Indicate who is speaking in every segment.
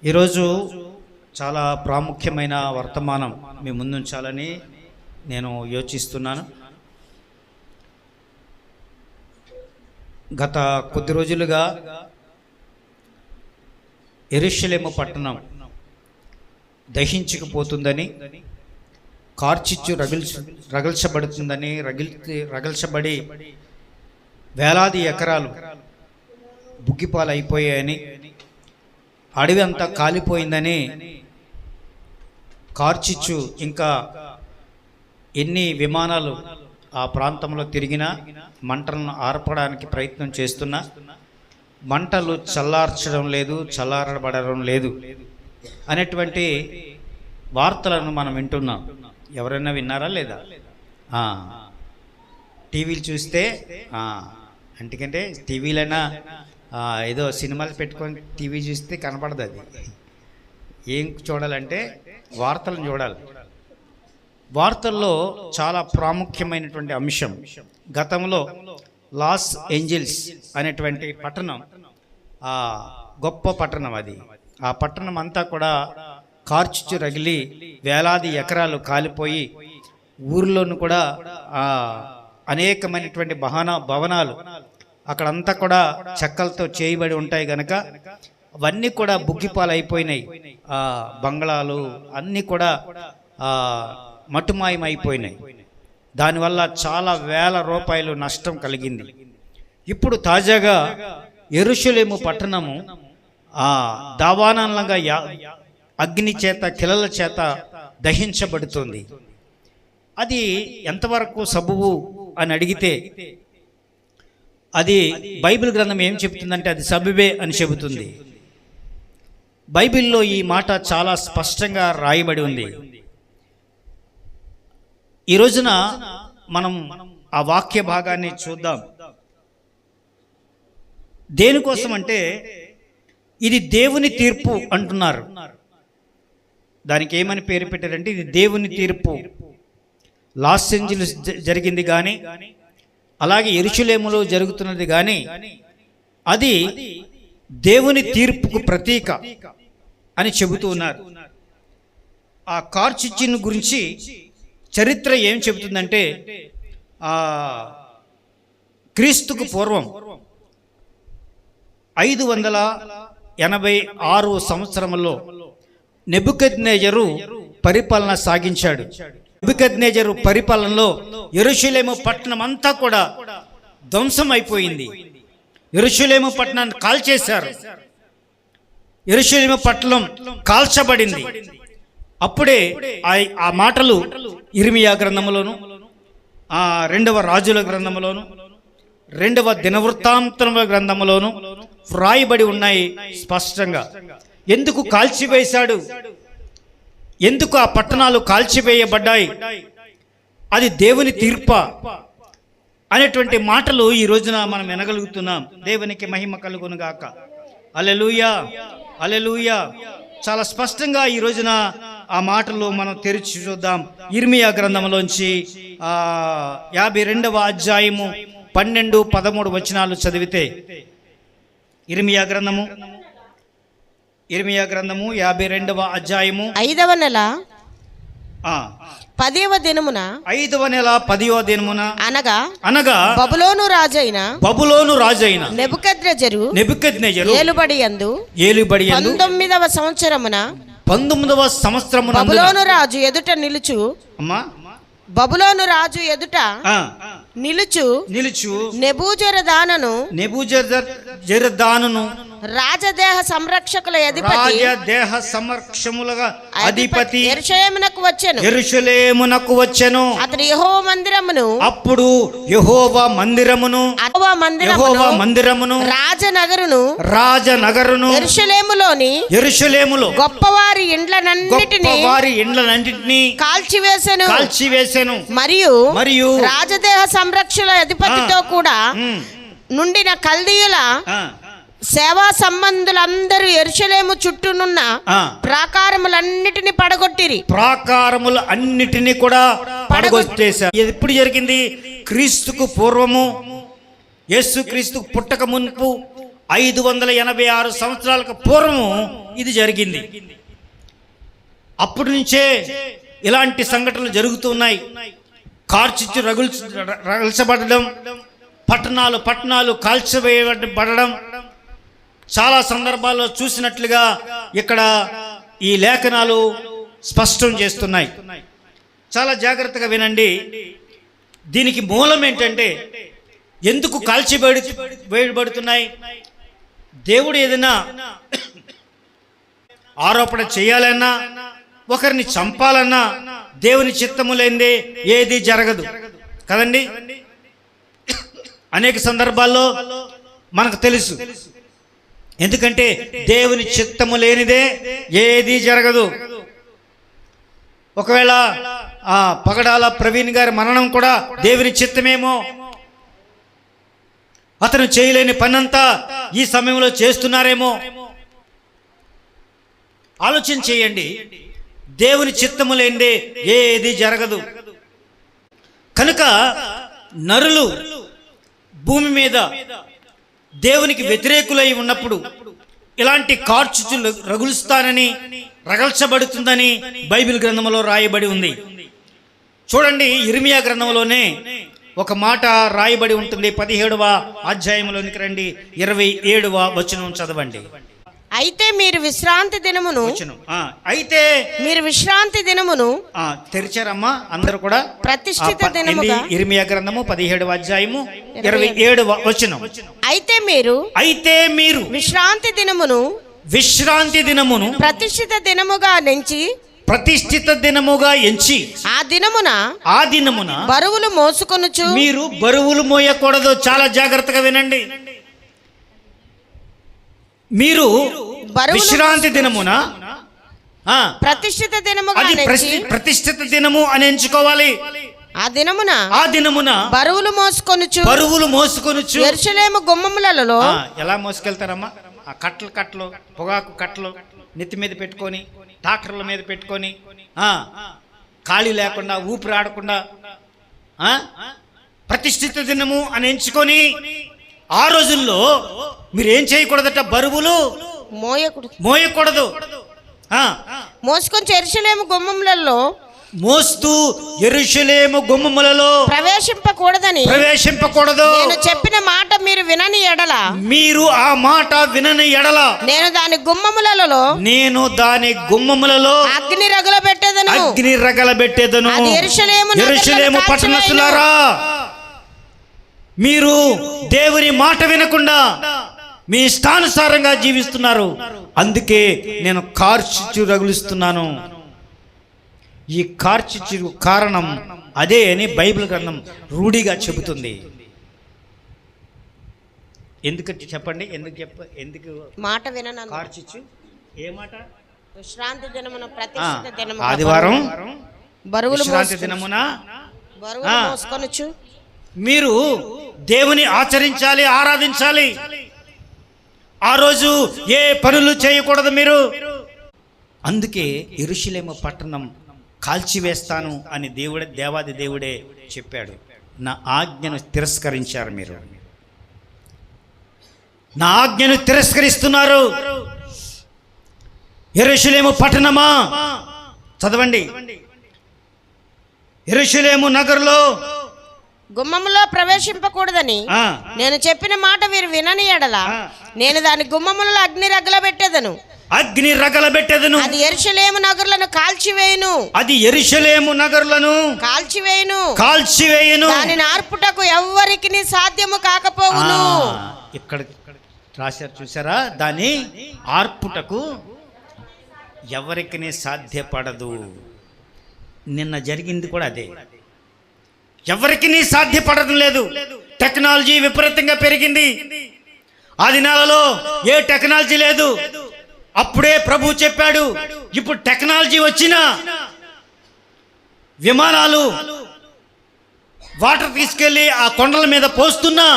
Speaker 1: ఈరోజు చాలా ప్రాముఖ్యమైన వర్తమానం మీ ముందుంచాలని నేను యోచిస్తున్నాను. గత కొద్ది రోజులుగా యెరూషలేము పట్టణం దహించుకుపోతుందని, కార్చిచ్చు రగిల్చబడుతుందని, రగిల్చబడి వేలాది ఎకరాలు బుగ్గిపాలైపోయాయని, అడవి అంతా కాలిపోయిందని, కార్చిచ్చు ఇంకా ఎన్ని విమానాలు ఆ ప్రాంతంలో తిరిగినా మంటలను ఆర్పడానికి ప్రయత్నం చేస్తున్నా మంటలు చల్లార్చడం లేదు, చల్లారబడడం లేదు అనేటువంటి వార్తలను మనం వింటున్నాం. ఎవరైనా విన్నారా లేదా? టీవీలు చూస్తే ఎందుకంటే టీవీలైనా ఏదో సినిమాలు పెట్టుకొని టీవీ చూస్తే కనపడదు. అది ఏం చూడాలంటే వార్తలను చూడాలి. వార్తల్లో చాలా ప్రాముఖ్యమైనటువంటి అంశం, గతంలో లాస్ ఏంజల్స్ అనేటువంటి పట్టణం, గొప్ప పట్టణం అది. ఆ పట్టణం అంతా కూడా కార్చిచ్చు రగిలి వేలాది ఎకరాలు కాలిపోయి ఊర్లోను కూడా అనేకమైనటువంటి భవనాలు అక్కడంతా కూడా చెక్కలతో చేయబడి ఉంటాయి గనక అవన్నీ కూడా బుగ్గిపాలైపోయినాయి. బంగ్లాలు అన్నీ కూడా మటుమాయమైపోయినాయి. దానివల్ల చాలా వేల రూపాయలు నష్టం కలిగింది. ఇప్పుడు తాజాగా యెరూషలేము పట్టణము దావానంగా అగ్ని చేత, కిలల చేత దహించబడుతుంది. అది ఎంతవరకు సబబు అని అడిగితే అది బైబిల్ గ్రంథం ఏం చెబుతుందంటే అది సబబే అని చెబుతుంది. బైబిల్లో ఈ మాట చాలా స్పష్టంగా రాయబడి ఉంది. ఈ రోజున మనం ఆ వాక్య భాగాన్ని చూద్దాం. దేనికోసం అంటే ఇది దేవుని తీర్పు అంటున్నారు. దానికి ఏమని పేరు పెట్టారంటే ఇది దేవుని తీర్పు. లాస్ ఏంజల్స్ జరిగింది కానీ, అలాగే యెరూషలేములో జరుగుతున్నది కానీ అది దేవుని తీర్పుకు ప్రతీక అని చెబుతూ ఉన్నారు. ఆ కార్చిచ్చు గురించి చరిత్ర ఏం చెబుతుందంటే క్రీస్తుకు పూర్వం 586 సంవత్సరంలో నెబుకద్నెజరు పరిపాలన సాగించాడు. నెబుకద్నెజరు పరిపాలనలో యెరూషలేము పట్టణం అంతా కూడా ధ్వంసం అయిపోయింది. యెరూషలేము పట్టణాన్ని కాల్చేశారు. యెరూషలేము పట్టణం కాల్చబడింది. అప్పుడే ఆ మాటలు ఇర్మియా గ్రంథములోను, 2వ రాజుల గ్రంథములోను, 2వ దినవృత్తాంతముల గ్రంథములోను వ్రాయబడి ఉన్నాయి స్పష్టంగా. ఎందుకు కాల్చివేశాడు, ఎందుకు ఆ పట్టణాలు కాల్చివేయబడ్డాయి, అది దేవుని తీర్ప అనేటువంటి మాటలు ఈ రోజున మనం వినగలుగుతున్నాం. దేవునికి మహిమ కలుగునుగాక. హల్లెలూయా, హల్లెలూయా. చాలా స్పష్టంగా ఈ రోజున ఆ మాటలు మనం తెరిచి చూద్దాం. ఇర్మియా గ్రంథంలోంచి 52వ అధ్యాయము 12-13 వచనాలు చదివితే, ఇర్మియా గ్రంథము 52వ అధ్యాయము
Speaker 2: 5వ నెల 10వ దినమున
Speaker 1: 5వ నెల 10వ దినమున అనగా
Speaker 2: బబులోను రాజైన నెబుకద్నెజరు ఏలుబడియందు 19వ సంవత్సరమున బబులోను రాజు ఎదుట నిలుచు నెబూజరదానును రాజదేహ సంరక్షకుల అధిపతి యెరూషలేమునకు వచ్చెను. అతడు అప్పుడు యెహోవా మందిరమును రాజనగరును యెరూషలేములో గొప్పవారి ఇండ్లనన్నిటిని కాల్చివేసెను. మరియు రాజదేహ సంరక్షకుల అధిపతితో కూడా నుండిన కల్దీయుల సేవా సంబంధులందరూ యెరూషలేము చుట్టూనున్న ప్రాకారములన్నిటిని
Speaker 1: కూడా పడగొట్టేశారు. ఎప్పుడు జరిగింది? క్రీస్తుకు పూర్వము, యేసు క్రీస్తుకు పుట్టక మునుపు 586 సంవత్సరాలకు పూర్వం ఇది జరిగింది. అప్పటి నుంచే ఇలాంటి సంఘటనలు జరుగుతున్నాయి. కార్చిచ్చు రగిల్చబడడం, పట్టణాలు కాల్చివేయబడడం చాలా సందర్భాల్లో చూసినట్లుగా ఇక్కడ ఈ లేఖనాలు స్పష్టం చేస్తున్నాయి. చాలా జాగ్రత్తగా వినండి. దీనికి మూలం ఏంటంటే, ఎందుకు వేయబడుతున్నాయి? దేవుడు ఏదైనా ఆరోపణ చేయాలన్నా, ఒకరిని చంపాలన్నా దేవుని చిత్తము లేనిదే ఏది జరగదు కదండి. అనేక సందర్భాల్లో మనకు తెలుసు. ఎందుకంటే దేవుని చిత్తము లేనిదే ఏది జరగదు. ఒకవేళ పగడాల ప్రవీణ్ గారి మరణం కూడా దేవుని చిత్తమేమో. అతను చేయలేని పనంతా ఈ సమయంలో చేస్తున్నారేమో. ఆలోచన చేయండి. దేవుని చిత్తము లేనిదే ఏది జరగదు. కనుక నరులు భూమి మీద దేవునికి వ్యతిరేకులై ఉన్నప్పుడు ఇలాంటి కార్చిచ్చులు రగల్చబడుతుందని బైబిల్ గ్రంథంలో రాయబడి ఉంది. చూడండి, ఇర్మియా గ్రంథంలోనే ఒక మాట రాయబడి ఉంటుంది. 17వ అధ్యాయంలోనికి రండి, 27వ వచనం చదవండి.
Speaker 2: అయితే మీరు విశ్రాంతి దినమును
Speaker 1: తెరిచారమ్మా అందరూ కూడా.
Speaker 2: ప్రతిష్ఠిత దినముగా,
Speaker 1: ఇర్మియా గ్రంథము 17వ అధ్యాయము 27వ వచనం. అయితే మీరు విశ్రాంతి దినమును ప్రతిష్ఠిత దినముగా ఎంచి ఆ దినమున బరువులు మోసుకొనుచు. మీరు బరువులు మోయకూడదు. చాలా జాగ్రత్తగా వినండి. మీరు విశ్రాంతి దినమున ప్రతిష్ఠిత దినము అని ఎంచుకోవాలి. ఆ దినమున బరువులు మోసుకొనుచు యెరూషలేము గుమ్మములలో. ఎలా మోసుకెళ్తారమ్మా? ఆ కట్టలు పొగాకు కట్టలు నెత్తి మీద పెట్టుకొని, ట్రాక్టర్ల మీద పెట్టుకొని, ఖాళీ లేకుండా, ఊపిరి ఆడకుండా ప్రతిష్ఠిత దినము అని ఎంచుకొని, ఆ రోజుల్లో మీరు ఏం చేయకూడదట? బరువులు మోయకూడదు.
Speaker 2: మోసుకొని యెరూషలేము గుమ్మములలో
Speaker 1: మోస్తూ యెరూషలేము గుమ్మములలో ప్రవేశింపకూడదు.
Speaker 2: నేను చెప్పిన మాట మీరు వినని ఎడల, నేను దాని గుమ్మములలో అగ్ని రగలబెట్టెదను.
Speaker 1: యెరూషలేము పట్టణస్థులారా, మీరు దేవుని మాట వినకుండా మీ ఇష్టానుసారంగా జీవిస్తున్నారు. అందుకే నేను కార్చిచ్చు రగులుస్తున్నాను. ఈ కార్చిచ్చు కారణం అదే అని బైబిల్ గ్రంథం రూఢిగా చెబుతుంది. ఎందుకంటే చెప్పండి, ఎందుకు
Speaker 2: మాట వినను?
Speaker 1: కార్చిచ్చు ఏ మాట?
Speaker 2: విశ్రాంతి దినమున, ప్రతిష్ఠిత దినమున,
Speaker 1: ఆదివారం
Speaker 2: బరువులు
Speaker 1: విశ్రాంతి దినమున
Speaker 2: మోసుకొనుచు.
Speaker 1: మీరు దేవుని ఆచరించాలి, ఆరాధించాలి. ఆ రోజు ఏ పనులు చేయకూడదు మీరు. అందుకే యెరూషలేము పట్టణం కాల్చివేస్తాను అని దేవాది దేవుడే చెప్పాడు. నా ఆజ్ఞను తిరస్కరించారు. మీరు నా ఆజ్ఞను తిరస్కరిస్తున్నారు. యెరూషలేము పట్టణమా, చదవండి. యెరూషలేము నగరులో
Speaker 2: గుమ్మములో ప్రవేశింపకూడదని నేను చెప్పిన మాట వీరు వినని ఎడల, నేను దాని గుమ్మములలో అగ్ని రగలబెట్టెదను. అది యెరూషలేము నగరులను కాల్చివేయును. దాని నార్పుటకు ఎవ్వరికి సాధ్యము కాకపోవును.
Speaker 1: ఇక్కడ రాశారు, చూసారా? దాని ఆర్పుటకు ఎవరికి సాధ్యపడదు. నిన్న జరిగింది కూడా అదే. ఎవరికి సాధ్యపడడం లేదు. టెక్నాలజీ విపరీతంగా పెరిగింది. ఆ దినాలలో ఏ టెక్నాలజీ లేదు. అప్పుడే ప్రభు చెప్పాడు, ఇప్పుడు టెక్నాలజీ వచ్చినా విమానాలు వాటర్ తీసుకెళ్లి ఆ కొండల మీద పోస్తున్నా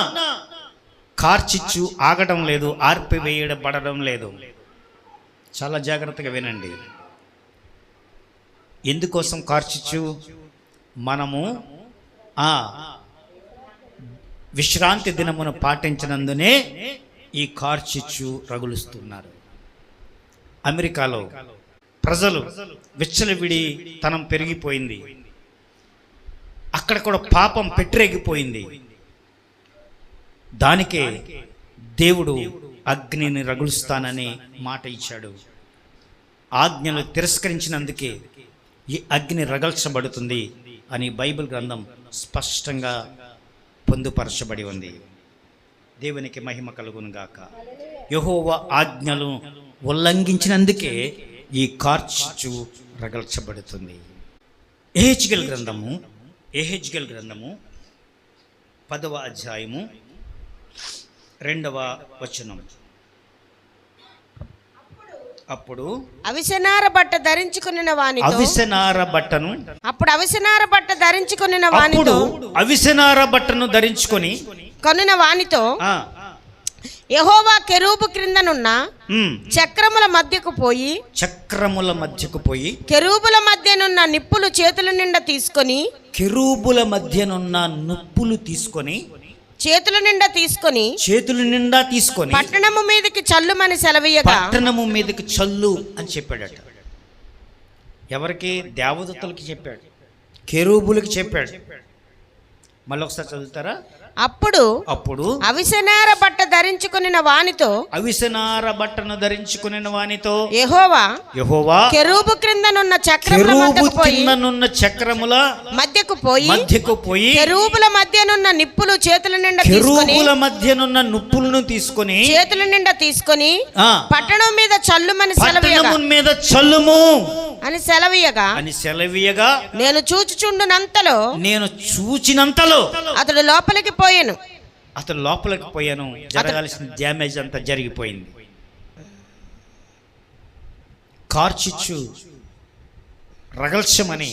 Speaker 1: కార్చిచ్చు ఆగడం లేదు, ఆర్పివేయబడడం లేదు. చాలా జాగ్రత్తగా వినండి. ఎందుకోసం కార్చిచ్చు? మనము విశ్రాంతి దినమును పాటించినందునే ఈ కార్చిచ్చు రగులుస్తున్నారు. అమెరికాలో ప్రజలు విచ్చలవిడి తనం పెరిగిపోయింది. అక్కడ కూడా పాపం పెట్టిరెగిపోయింది. దానికే దేవుడు అగ్నిని రగులుస్తానని మాట ఇచ్చాడు. ఆజ్ఞలు తిరస్కరించినందుకే ఈ అగ్ని రగల్చబడుతుంది అని బైబిల్ గ్రంథం స్పష్టంగా పొందుపరచబడి ఉంది. దేవునికి మహిమ కలుగును గాక. యెహోవా ఆజ్ఞలు ఉల్లంఘించినందుకే ఈ కార్చిచ్చు రగల్చబడుతుంది. యెహెజ్కేలు గ్రంథము 10వ అధ్యాయము 2వ వచనం. అప్పుడు
Speaker 2: అవిసెనార బట్ట ధరించుకున్న వానితో
Speaker 1: అవిసెనార బట్టను
Speaker 2: అప్పుడు అవిసెనార బట్ట ధరించుకున్న వానితో
Speaker 1: అవిసెనార బట్టను ధరించుకొని
Speaker 2: కొనిన వానితో
Speaker 1: ఆ,
Speaker 2: యెహోవా కెరూబు క్రిందనున్న చక్రముల మధ్యకు పోయి
Speaker 1: చక్రముల మధ్యకు పోయి
Speaker 2: కెరూబుల మధ్యనున్న నిప్పులు చేతుల నిండా తీసుకొని
Speaker 1: కెరూబుల మధ్యనున్న నిప్పులు తీసుకొని
Speaker 2: చేతుల నిండా తీసుకొని పట్టణము మీదకి చల్లుమని సెలవీయగా
Speaker 1: పట్టణము మీదకి చల్లు అని చెప్పాడట. ఎవరికి? దేవదూతలకి చెప్పాడు, కెరూబులకి చెప్పాడు. మళ్ళీ ఒకసారి చదువుతారా?
Speaker 2: అప్పుడు అవిసెనార బట్ట ధరించుకున్న వానితో
Speaker 1: అవిసెనార బట్టను ధరించుకున్న వానితో
Speaker 2: యెహోవా కెరూబు క్రిందనున్న
Speaker 1: చక్రముల
Speaker 2: మధ్యకు పోయి
Speaker 1: కెరూబుల
Speaker 2: మధ్యనున్న నిప్పులు చేతుల నిండా
Speaker 1: తీసుకొని
Speaker 2: చేతుల నిండా తీసుకొని పట్టణం మీద చల్లుమని
Speaker 1: చల్లుము
Speaker 2: అని సెలవీయగా నేను చూచినంతలో అతడు లోపలికి
Speaker 1: పోయాను. జరగాల్సిన డ్యామేజ్ అంతా జరిగిపోయింది. కార్చిచ్చు రగల్చమని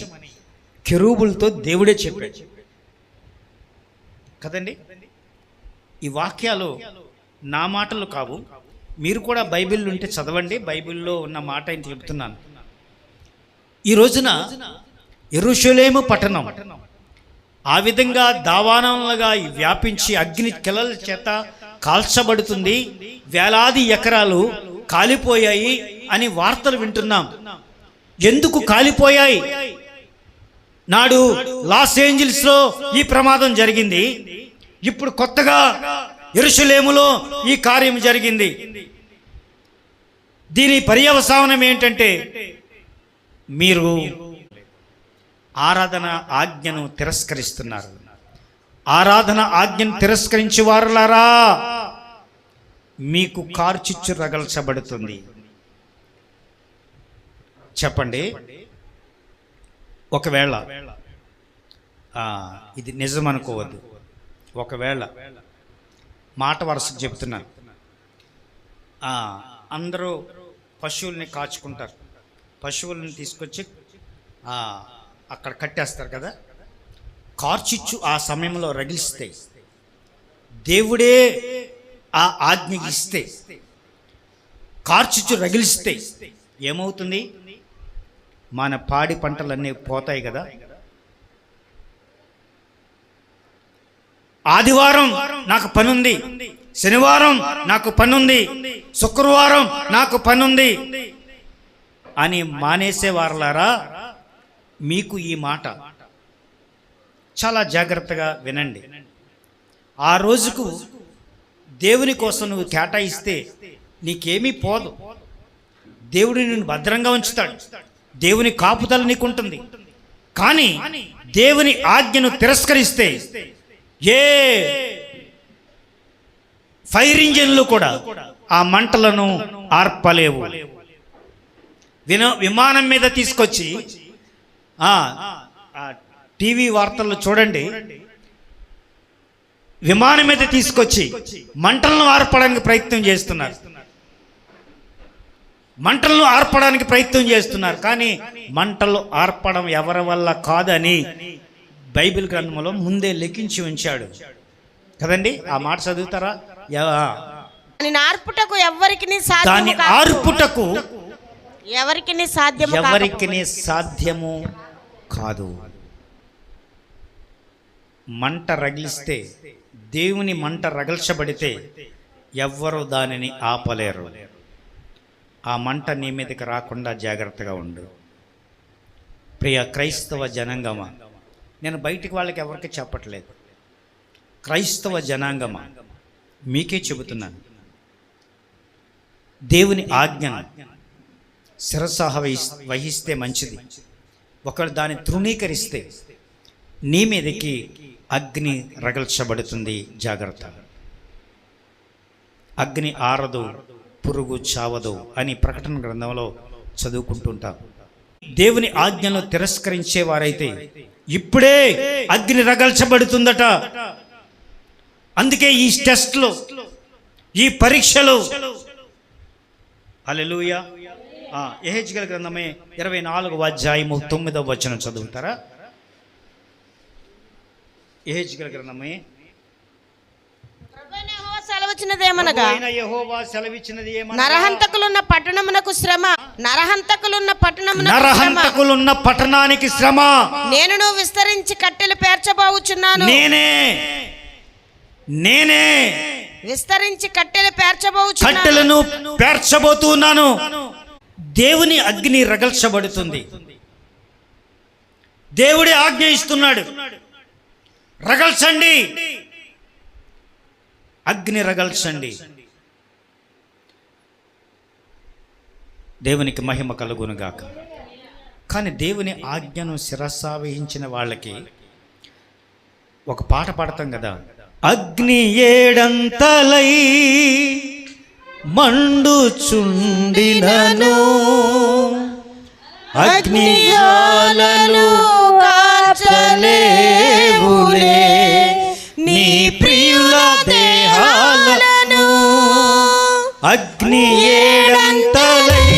Speaker 1: కెరూబులతో దేవుడే చెప్పాడు కదండి. ఈ వాక్యాలు నా మాటలు కావు. మీరు కూడా బైబిల్ ఉంటే చదవండి. బైబిల్లో ఉన్న మాట ఏంటి చెప్తున్నాను. ఈ రోజున యెరూషలేము పట్టణం ఆ విధంగా దావానలుగా వ్యాపించి అగ్ని కిలల చేత కాల్చబడుతుంది. వేలాది ఎకరాలు కాలిపోయాయి అని వార్తలు వింటున్నాం. ఎందుకు కాలిపోయాయి? నాడు లాస్ ఏంజల్స్ లో ఈ ప్రమాదం జరిగింది. ఇప్పుడు కొత్తగా యెరూషలేములో ఈ కార్యం జరిగింది. దీని పర్యవసానం ఏంటంటే మీరు ఆరాధన ఆజ్ఞను తిరస్కరిస్తున్నారు. ఆరాధన ఆజ్ఞను తిరస్కరించి వారులారా మీకు కార్చిచ్చు రగల్చబడుతుంది. చెప్పండి. ఒకవేళ ఇది నిజం అనుకోవద్దు, ఒకవేళ మాట వరుసకు చెప్తున్నాను. అందరూ పశువుల్ని కాచుకుంటారు. పశువుల్ని తీసుకొచ్చి అక్కడ కట్టేస్తారు కదా. కార్చిచ్చు ఆ సమయంలో రగిలిస్తే, దేవుడే ఆ ఆజ్ఞ ఇస్తే, కార్చిచ్చు రగిలిస్తే ఏమవుతుంది? మన పాడి పంటలన్నీ పోతాయి కదా. ఆదివారం నాకు పనుంది, శనివారం నాకు పనుంది, శుక్రవారం నాకు పనుంది అని మానేసేవారులారా, మీకు ఈ మాట చాలా జాగ్రత్తగా వినండి. ఆ రోజుకు దేవుని కోసం నువ్వు కేటాయిస్తే నీకేమీ పోదు. దేవుడు నిన్ను భద్రంగా ఉంచుతాడు. దేవుని కాపుదల నీకుంటుంది. కానీ దేవుని ఆజ్ఞను తిరస్కరిస్తే ఏ ఫైర్ ఇంజిన్లు కూడా ఆ మంటలను ఆర్పలేవు. విమానం మీద తీసుకొచ్చి టీవీ వార్తల్లో చూడండి, విమానం మీద తీసుకొచ్చి మంటలను ఆర్పడానికి ప్రయత్నం చేస్తున్నారు. మంటలను ఆర్పడానికి ప్రయత్నం చేస్తున్నారు. కానీ మంటలు ఆర్పడం ఎవరి వల్ల కాదని బైబిల్ గ్రంథంలో ముందే లెక్కించి ఉంచాడు కదండి. ఆ మాట చదువుతారా?
Speaker 2: దాని ఆర్పుటకు ఎవరికి
Speaker 1: సాధ్యము కాదు. మంట రగిలిస్తే, దేవుని మంట రగల్చబడితే ఎవ్వరు దానిని ఆపలేరు. ఆ మంట నీ మీదకి రాకుండా జాగ్రత్తగా ఉండు. ప్రియ క్రైస్తవ జనాంగమా, నేను బయటికి వాళ్ళకి ఎవరికి చెప్పట్లేదు, క్రైస్తవ జనాంగమా మీకే చెబుతున్నాను. దేవుని ఆజ్ఞను శిరసాహ వహిస్తే మంచిది. ఒకరు దాన్ని తృణీకరిస్తే నీ మీదకి అగ్ని రగల్చబడుతుంది. జాగ్రత్త. అగ్ని ఆరదు, పురుగు చావదు అని ప్రకటన గ్రంథంలో చదువుకుంటుంటాం. దేవుని ఆజ్ఞను తిరస్కరించేవారైతే ఇప్పుడే అగ్ని రగల్చబడుతుందట. అందుకే ఈ టెస్ట్లో, ఈ పరీక్షలు. హల్లెలూయా. యెహెజ్కేలు గ్రంథమే 24వ అధ్యాయము 9వ వచనం చదువుతారా? యెహెజ్కేలు గ్రంథమే
Speaker 2: సెలవిచ్చినదేమనగా,
Speaker 1: యెహోవా సెలవిచ్చినది ఏమనగా,
Speaker 2: నరహంతకులున్న పట్టణమునకు శ్రమ,
Speaker 1: నరహంతకులున్న పట్టణానికి శ్రమ.
Speaker 2: నేను విస్తరించి కట్టెలు పేర్చబోచున్నాను.
Speaker 1: నేనే
Speaker 2: విస్తరించి కట్టెలు పేర్చబోచున్నాను,
Speaker 1: కట్టెలను పేర్చబోతున్నాను. దేవుని అగ్ని రగల్చబడుతుంది. దేవుడి ఆజ్ఞ ఇస్తున్నాడు, రగల్చండి, అగ్ని రగల్చండి. దేవునికి మహిమ కలుగునుగాక. కానీ దేవుని ఆజ్ఞను శిరసావహించిన వాళ్ళకి ఒక పాట పాడతాం కదా, అగ్ని ఏడంతలై మండుచుండినను, అగ్ని జ్వాలలు కాల్చలేవులే నీ ప్రియుల దేహాలను. అగ్ని ఏడంతలై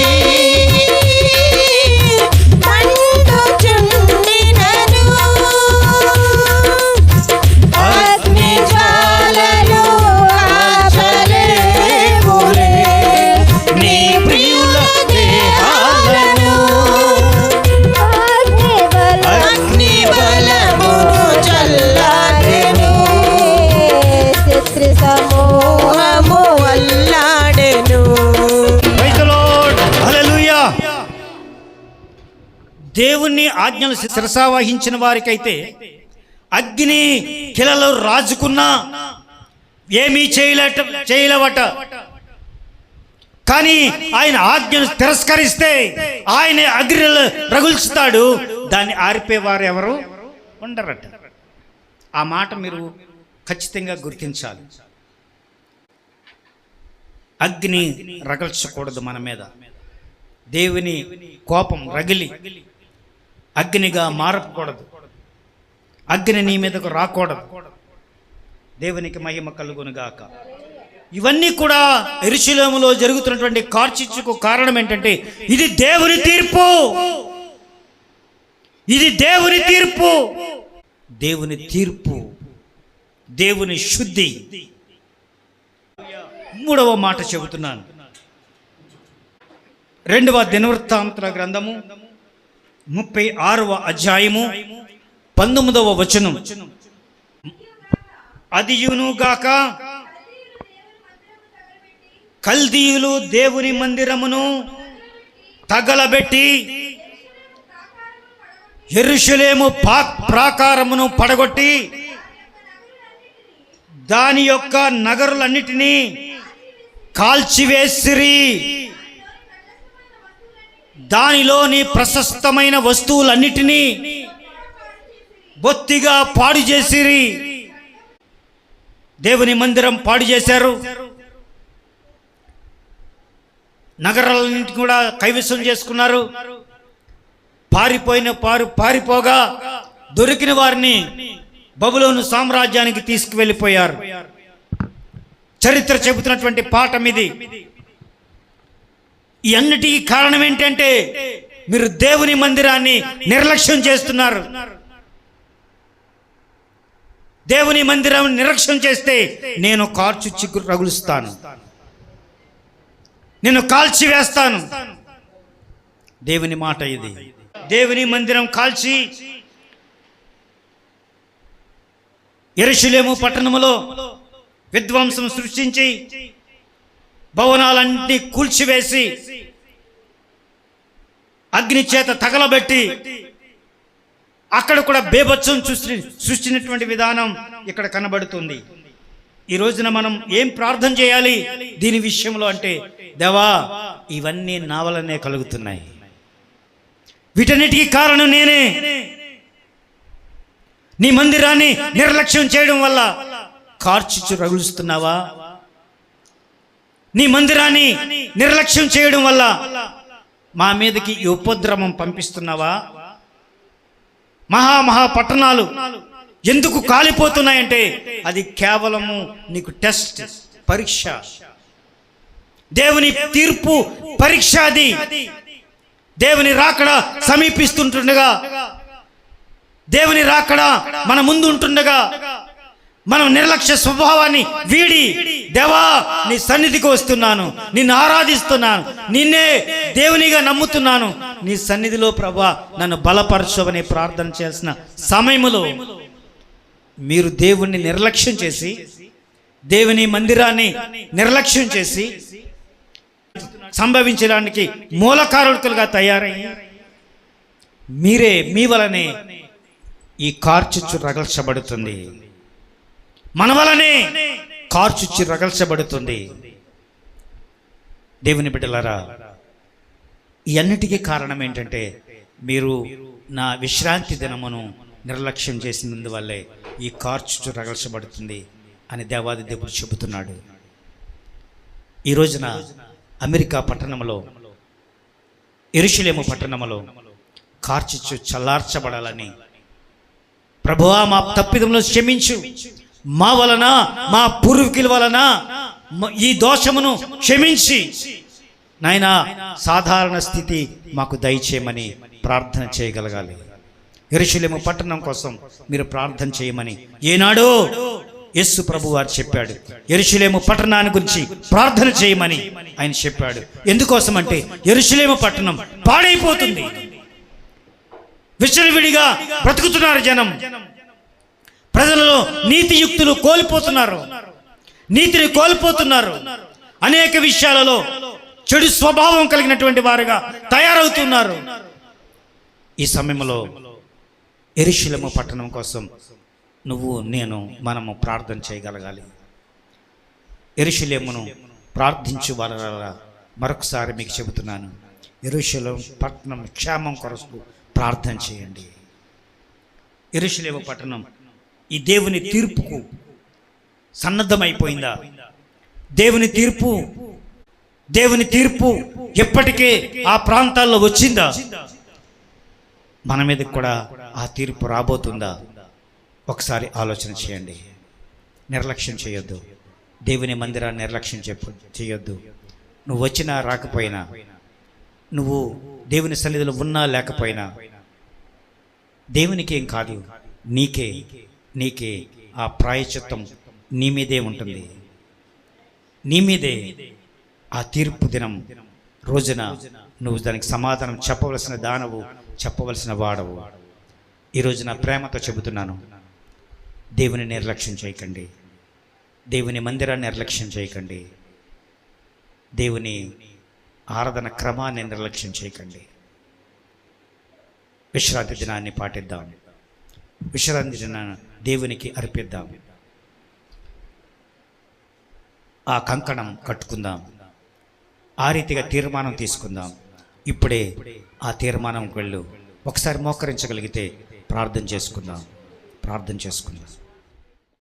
Speaker 2: మండుచుండినను, అగ్ని జ్వాలలు కాల్చలేవులే
Speaker 1: నీ ప్రియుల దేహాలను.
Speaker 2: అగ్ని బలము చల్లారెను, శత్రు సమూహము అల్లాడెను.
Speaker 1: Praise the Lord. హల్లెలూయా. దేవుని ఆజ్ఞలు శిరసావహించిన వారికైతే అగ్ని కిలలో రాజుకున్నా ఏమీ చేయలేవట. కానీ ఆయన ఆజ్ఞను తిరస్కరిస్తే ఆయన అగ్నిలో రగుల్చుతాడు. దాన్ని ఆర్పేవారు ఎవరు ఉండరట. ఆ మాట మీరు ఖచ్చితంగా గుర్తించాలి. అగ్ని రగల్చకూడదు మన మీద. దేవుని కోపం రగిలి అగ్నిగా మారకూడదు. అగ్ని నీ మీదకు రాకూడదు. దేవునికి మహిమ కలుగునుగాక. ఇవన్నీ కూడా యెరూషలేములో జరుగుతున్నటువంటి కార్చిచ్చుకు కారణం ఏంటంటే ఇది దేవుని తీర్పు. ఇది దేవుని తీర్పు. దేవుని తీర్పు, దేవుని శుద్ధి. మూడవ మాట చెబుతున్నాను. 2వ దినవృత్తాంతుల గ్రంథము 36వ అధ్యాయము 19వ వచనం. అదియునుగాక కల్దీయులు దేవుని మందిరమును తగలబెట్టి యెరూషలేము ప్రాకారమును పడగొట్టి దాని యొక్క నగరులన్నిటినీ కాల్చివేసిరి. దానిలోని ప్రశస్తమైన వస్తువులన్నిటినీ బొత్తిగా పాడు చేసిరి. దేవుని మందిరం పాడు చేశారు. నగరాలన్నింటినీ కూడా కైవసం చేసుకున్నారు. పారిపోగా దొరికిన వారిని బబులోను సామ్రాజ్యానికి తీసుకువెళ్ళిపోయారు. చరిత్ర చెబుతున్నటువంటి పాఠం ఇది. ఈ అన్నిటికీ కారణం ఏంటంటే మీరు దేవుని మందిరాన్ని నిర్లక్ష్యం చేస్తున్నారు. దేవుని మందిరాన్ని నిర్లక్ష్యం చేస్తే నేను కార్చుచ్చి రగులుస్తాను, నేను కాల్చి వేస్తాను. దేవుని మాట ఇది. దేవుని మందిరం కాల్చి యెరూషలేము పట్టణములో విధ్వంసం సృష్టించి భవనాలన్నీ కూల్చివేసి అగ్ని చేత తగలబెట్టి అక్కడ కూడా బేభత్సం సృష్టించినటువంటి విధానం ఇక్కడ కనబడుతుంది. ఈ రోజున మనం ఏం ప్రార్థన చేయాలి దీని విషయంలో అంటే, దేవా ఇవన్నీ నా వల్లనే కలుగుతున్నాయి, వీటన్నిటికీ కారణం నేనే. నీ మందిరాన్ని నిర్లక్ష్యం చేయడం వల్ల కార్చిచ్చు రగులుస్తున్నావా? నీ మందిరాన్ని నిర్లక్ష్యం చేయడం వల్ల మా మీదకి ఈ ఉపద్రవం పంపిస్తున్నావా? మహా పట్టణాలు ఎందుకు కాలిపోతున్నాయంటే అది కేవలము నీకు టెస్ట్, పరీక్ష, దేవుని తీర్పు పరీక్ష. అది దేవుని రాకడ సమీపిస్తుంటుండగా, దేవుని రాకడ మన ముందు ఉంటుండగా మనం నిర్లక్ష్య స్వభావాన్ని వీడి, దేవా నీ సన్నిధికి వస్తున్నాను, నిన్ను ఆరాధిస్తున్నాను, నిన్నే దేవునిగా నమ్ముతున్నాను, నీ సన్నిధిలో ప్రభా నన్ను బలపరచవని ప్రార్థన చేసిన సమయములో మీరు దేవుణ్ణి నిర్లక్ష్యం చేసి, దేవుని మందిరాన్ని నిర్లక్ష్యం చేసి సంభవించడానికి మూలకారకులుగా తయారయ్యి మీరే, మీ వలనే ఈ కార్చిచ్చు రగల్చబడుతుంది, మన వలనే కార్చిచ్చు రగల్చబడుతుంది. దేవుని బిడ్డలారా, ఈ అన్నిటికీ కారణం ఏంటంటే మీరు నా విశ్రాంతి దినమును నిర్లక్ష్యం చేసినందువల్లే ఈ కార్చిచ్చు రగల్చబడుతుంది అని దేవాది దేవుడు చెబుతున్నాడు. ఈ రోజున అమెరికా పట్టణంలో, యెరూషలేము పట్టణంలో కార్చిచ్చు చల్లార్చబడాలని, ప్రభువా మా తప్పిదములను క్షమించు, మా వలన, మా పూర్వీకుల వలన ఈ దోషమును క్షమించి నాయనా సాధారణ స్థితి మాకు దయచేయమని ప్రార్థన చేయగలగాలి. యెరూషలేము పట్టణం కోసం మీరు ప్రార్థన చేయమని ఏనాడో యేసు ప్రభు వారు చెప్పాడు. యెరూషలేము పట్టణాన్ని గురించి ప్రార్థన చేయమని ఆయన చెప్పాడు. ఎందుకోసం అంటే యెరూషలేము పట్టణం పాడైపోతుంది, విచ్చలవిడిగా బ్రతుకుతున్నారు జనం, ప్రజలలో నీతియుక్తులు కోల్పోతున్నారు, నీతిని కోల్పోతున్నారు, అనేక విషయాలలో చెడు స్వభావం కలిగినటువంటి వారుగా తయారవుతున్నారు. ఈ సమయంలో యెరూషలేము పట్టణం కోసం నువ్వు, నేను, మనము ప్రార్థన చేయగలగాలి. యెరూషలేమును ప్రార్థించు వాళ్ళ మరొకసారి మీకు చెబుతున్నాను, యెరూషలేము పట్టణం క్షేమం కొరకు ప్రార్థన చేయండి. యెరూషలేము పట్టణం ఈ దేవుని తీర్పుకు సన్నద్ధమైపోయిందా? దేవుని తీర్పు ఎప్పటికే ఆ ప్రాంతాల్లో వచ్చిందా? మన మీద కూడా ఆ తీర్పు రాబోతుందా? ఒకసారి ఆలోచన చేయండి. నిర్లక్ష్యం చేయొద్దు, దేవుని మందిరాన్ని నిర్లక్ష్యం చేయొద్దు. నువ్వు వచ్చినా రాకపోయినా, నువ్వు దేవుని సన్నిధిలో ఉన్నా లేకపోయినా, దేవునికి ఏం కాదు, నీకే ఆ ప్రాయశ్చిత్తం నీ మీదే ఉంటుంది. నీ మీదే ఆ తీర్పు దినం రోజున నువ్వు దానికి సమాధానం చెప్పవలసిన దానవు, చెప్పవలసిన వాడవు. ఈరోజు నా ప్రేమతో చెబుతున్నాను, దేవుని నిర్లక్ష్యం చేయకండి, దేవుని మందిరాన్ని నిర్లక్ష్యం చేయకండి, దేవుని ఆరాధన క్రమాన్ని నిర్లక్ష్యం చేయకండి. విశ్రాంతి దినాన్ని పాటిద్దాం, విశ్రాంతి దినాన్ని దేవునికి అర్పిద్దాం, ఆ కంకణం కట్టుకుందాం, ఆ రీతిగా తీర్మానం తీసుకుందాం. ఇప్పుడే ఆ తీర్మానంకి వెళ్ళు. ఒకసారి మోకరించగలిగితే ప్రార్థన చేసుకుందాం.